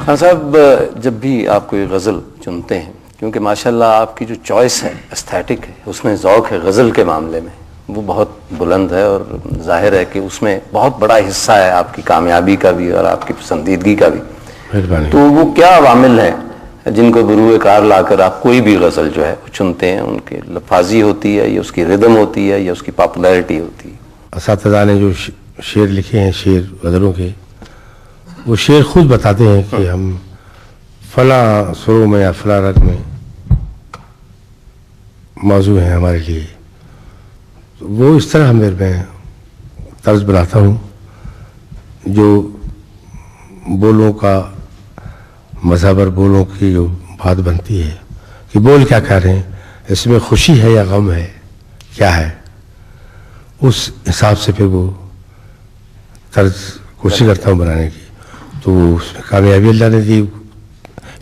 खान साहब, जब भी आप कोई गज़ल चुनते हैं, क्योंकि माशाल्लाह आपकी जो चॉइस है, एस्थेटिक है, उसमें ज़ौक़ है गज़ल के मामले में, वो बहुत बुलंद है और जाहिर है कि उसमें बहुत बड़ा हिस्सा है आपकी कामयाबी का भी और आपकी पसंदीदगी का भी। तो वो क्या अवामिल हैं जिनको बरूए कार लाकर आप कोई भी गज़ल जो है वो चुनते हैं? उनकी लफाजी होती है या उसकी रिदम होती है या उसकी पॉपुलैरिटी होती है? असातिज़ा ने जो शेर लिखे हैं, शेर गज़लों के, वो शेर खुद बताते हैं कि हम फला सुरों में या फला रग में मौजू हैं हमारे लिए। तो वो इस तरह मैं तर्ज बनाता हूँ जो बोलों का मज़हबर, बोलों की जो बात बनती है कि बोल क्या कह रहे हैं, इसमें खुशी है या गम है, क्या है, उस हिसाब से फिर वो तर्ज कोशिश करता हूँ बनाने की। तो उसमें कामयाबी अल्लाह ने दी,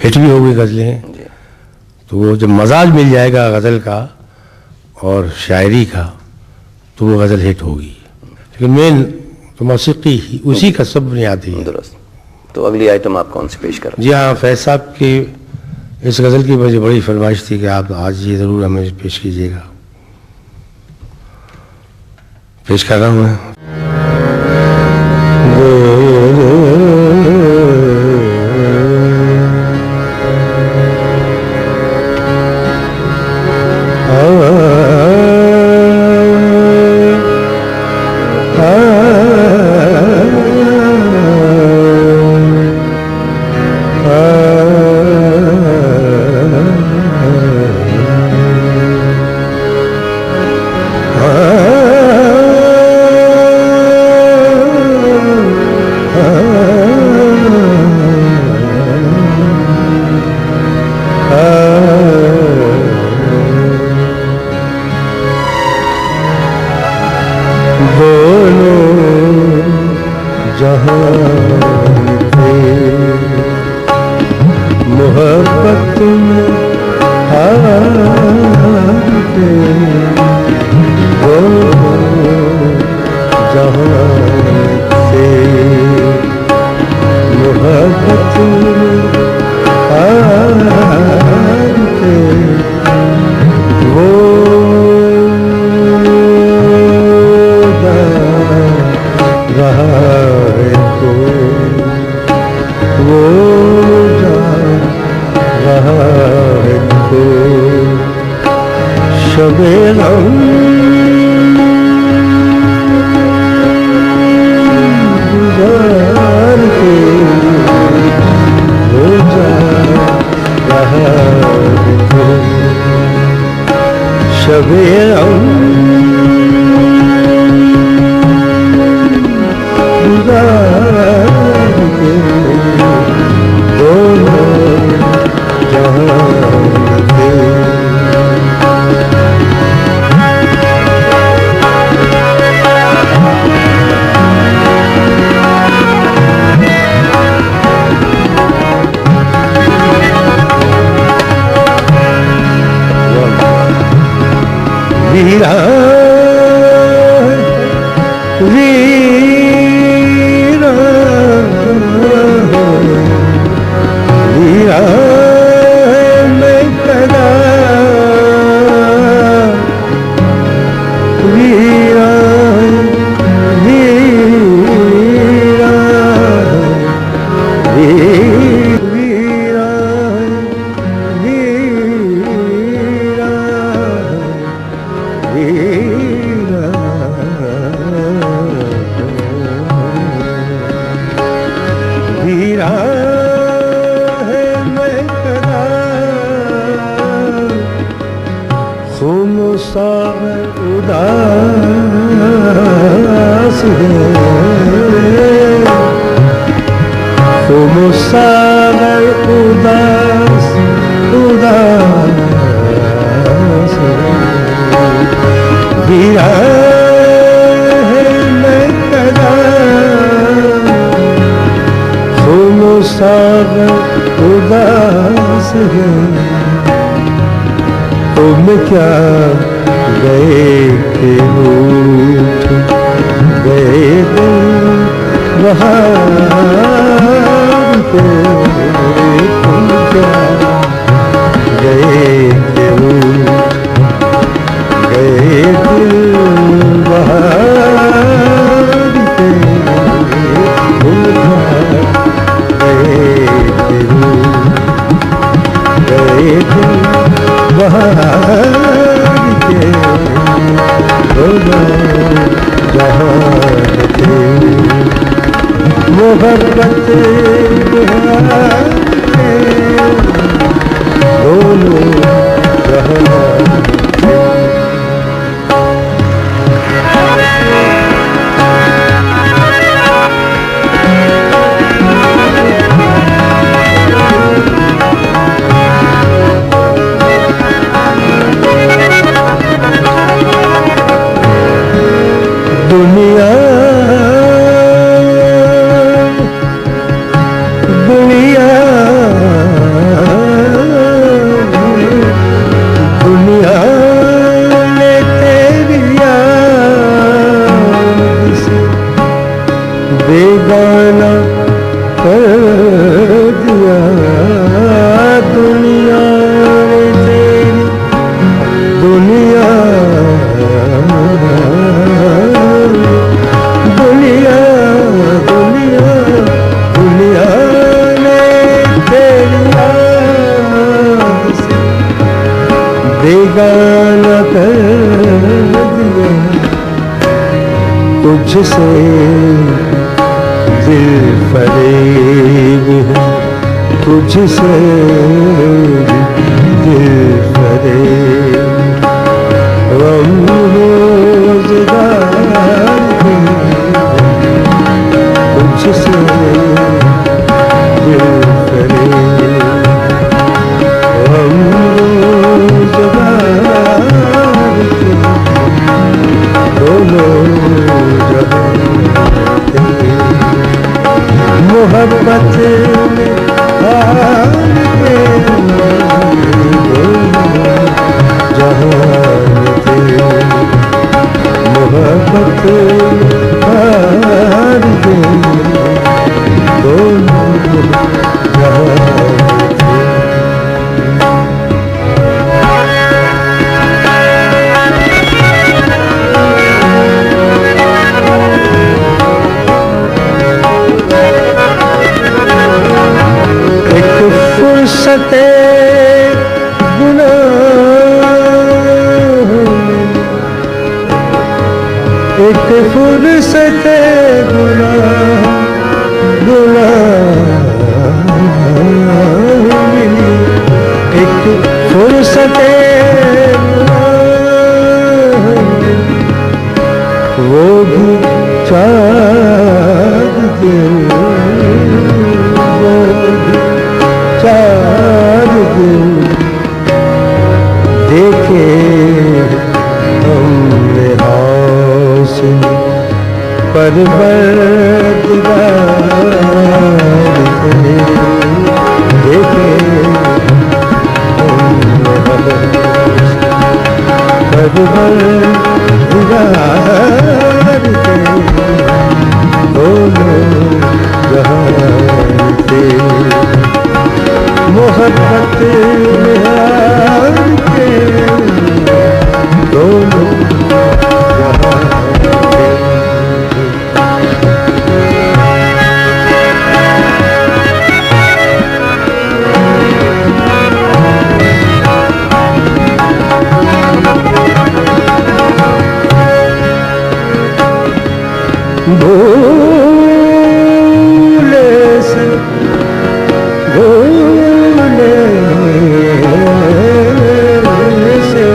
हिट भी हो गई गज़लें हैं। तो वो जब मजाज मिल जाएगा गज़ल का और शायरी का तो वो गज़ल हिट होगी। लेकिन मेन तो मौसीकी ही उसी का सब बुनियादी है। दुरुस्त। तो अगली आइटम आप कौन सी पेश कर रहे हैं? जी हाँ, फैज़ साहब की इस गज़ल की मुझे बड़ी फरमाइश थी कि आप आज ये ज़रूर हमें पेश कीजिएगा। पेश कर रहा हूँ मैं। मोहब्बत में हारते वो जहाँ से, मोहब्बत में हारते वो रहा है तो वो रहा है तो शबे गम गुजार के हो जा रहा है तो शबे गम गुजार के दोनों जहाँ थे। वीरा वीरा वीरा मैं कदा वीरा वीरा वीरा वीरा वीरा वीरा है मैं कदा खुमसार उदास है, खुमसार उदास उदास वीरा है मैं कदा खुमसार उदास है। तुम क्या गए थे रूठ गए दिल बहार पे तुम क्या गए क्यों, गए दिल बहार पे तुम क्या गए क्यों, गए दिल बहार के जहान थे, मोहब्बत बिहार के दोनों जहान थे। दुनिया दुनिया दुनिया ने तेरी याद से बेगाना कर दिया, दुनिया ने तेरी दुनिया दुनिया दुनिया दुनिया ने तेरी याद से बेगाना कर दिया, तुझसे दिल फरेब है, तुझसे दिल फरेब, गम रोज़गार तुझसे दिल फरेब, गम रोज़गार दोनों जहान थे, मोहब्बत में हार के दोनों जहान थे, मोहब्बत हार के दोनों जहान थे। एक फुर्सते गुनाह, एक फुर्सते गुनाह गुनाह मिली, एक फुर्सते गुनाह मिली, वो भी चार दिन, वो भी चार दिन देखे हमने हासिल परवरदिगार के, देखे हमने हासिल परवरदिगार के दोनों जहान थे, मोहब्बत बिहार के दोनों जहान थे। भूले से भूले से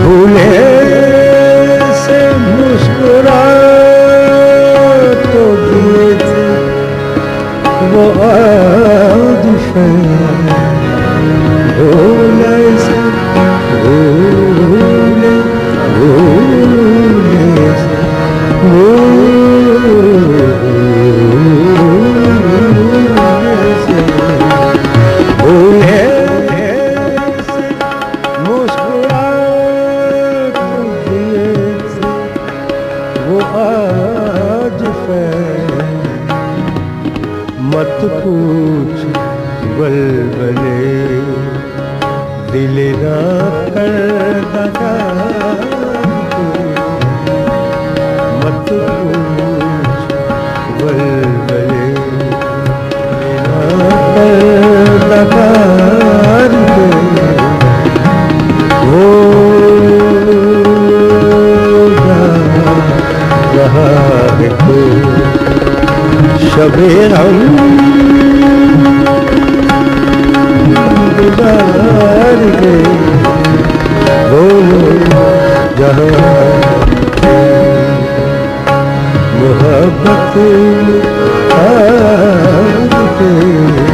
भूले से मुस्कुरा तो दिए थे वो आज भूले से भूले भूले से मत पूछ बलबले दिल ना कर दगा मत पूछ बलबले दिल ना कर दगा वो रहा है तो शबे हम गुजार गए दोनों जहां मोहब्बत आ गई।